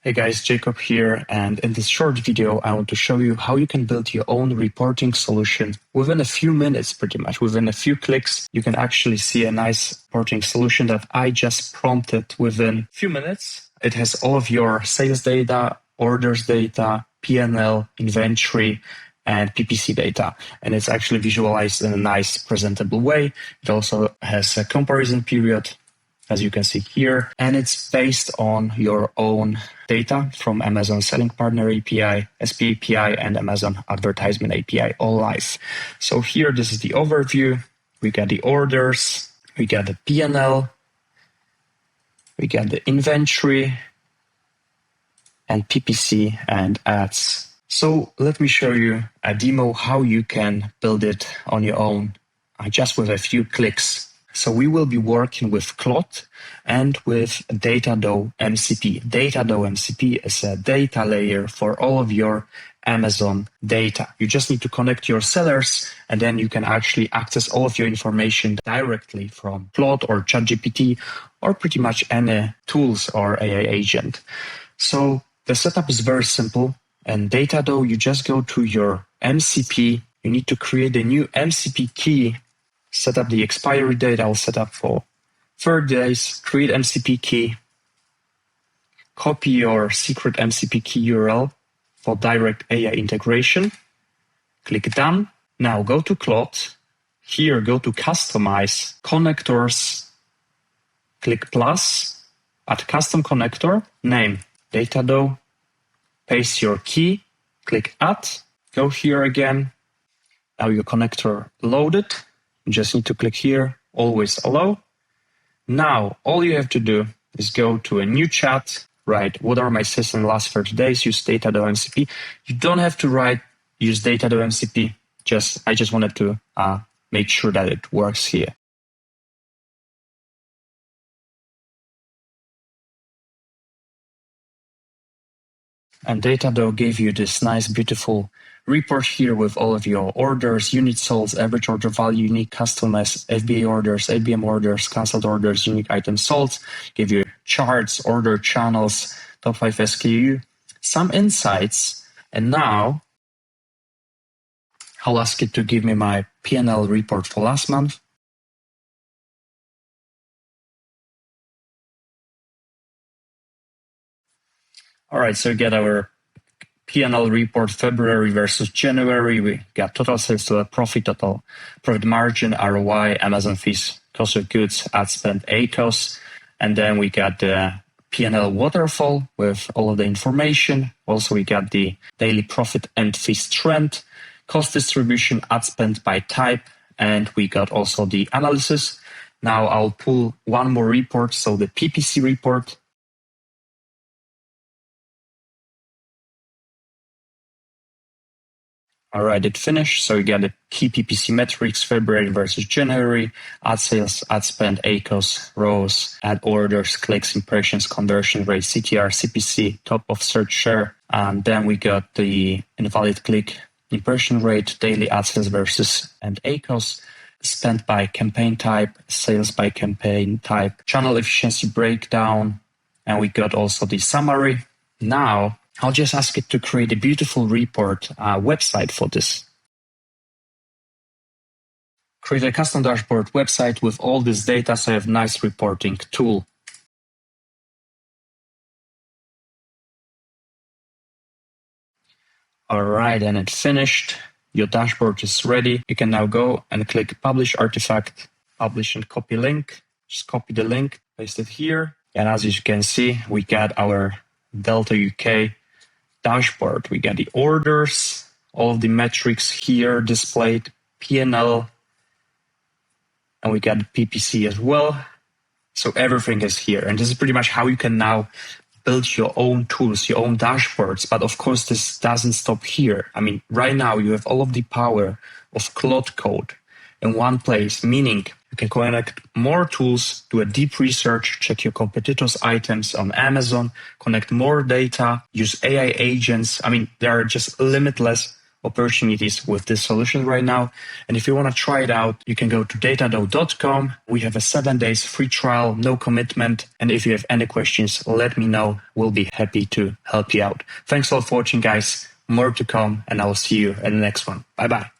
Hey guys, Jacob here, and in this short video I want to show you how you can build your own reporting solution within a few minutes. Pretty much within a few clicks you can actually see a nice reporting solution that I just prompted within a few minutes. It has all of your sales data, orders data, P&L, inventory, and PPC data, and it's actually visualized in a nice presentable way. It also has a comparison period, as you can see here, and it's based on your own data from Amazon Selling Partner API, SP API, and Amazon Advertisement API, all live. So here, this is the overview. We got the orders, we got the P&L, we got the inventory, and PPC and ads. So let me show you a demo how you can build it on your own, just with a few clicks. So we will be working with Claude and with DataDoe MCP. DataDoe MCP is a data layer for all of your Amazon data. You just need to connect your sellers, and then you can actually access all of your information directly from Claude or ChatGPT or pretty much any tools or AI agent. So the setup is very simple. And DataDoe, you just go to your MCP. You need to create a new MCP key. Set up the expiry date. I'll set up for 30 days. Create MCP key. Copy your secret MCP key URL for direct AI integration. Click Done. Now go to Claude. Here, go to Customize Connectors. Click plus. Add custom connector. Name DataDoe. Paste your key. Click Add. Go here again. Now your connector loaded. You just need to click here, always allow. Now, all you have to do is go to a new chat, write, what are my sales in the last 30 days, use DataDoe MCP. You don't have to write, use DataDoe MCP. I just wanted to make sure that it works here. And DataDoe gave you this nice, beautiful report here with all of your orders, unit sold, average order value, unique customers, FBA orders, ABM orders, canceled orders, unique items sold. Give you charts, order channels, top 5 SKU, some insights. And now I'll ask it to give me my P&L report for last month. All right, so we get our P&L report February versus January. We got total sales, total profit margin, ROI, Amazon fees, cost of goods, ad spend, ACOS. And then we got the P&L waterfall with all of the information. Also, we got the daily profit and fees trend, cost distribution, ad spend by type, and we got also the analysis. Now I'll pull one more report, so the PPC report. All right, it finished. So you got the key PPC metrics, February versus January, ad sales, ad spend, ACOS, ROAS, ad orders, clicks, impressions, conversion rate, CTR, CPC, top of search share. And then we got the invalid click impression rate, daily ad sales versus and ACOS, spent by campaign type, sales by campaign type, channel efficiency breakdown. And we got also the summary. Now, I'll just ask it to create a beautiful report website for this. Create a custom dashboard website with all this data, so I have a nice reporting tool. All right, and it finished. Your dashboard is ready. You can now go and click Publish Artifact, Publish and Copy Link. Just copy the link, paste it here. And as you can see, we got our Delta UK dashboard. We got the orders, all of the metrics here displayed, P&L, and we got the PPC as well. So everything is here. And this is pretty much how you can now build your own tools, your own dashboards. But of course, this doesn't stop here. I mean, right now you have all of the power of Claude Code in one place, meaning you can connect more tools, do a deep research, check your competitors' items on Amazon, connect more data, use AI agents. I mean, there are just limitless opportunities with this solution right now. And if you want to try it out, you can go to DataDoe.com. We have a 7 days free trial, no commitment. And if you have any questions, let me know. We'll be happy to help you out. Thanks a lot for watching, guys. More to come, and I will see you in the next one. Bye-bye.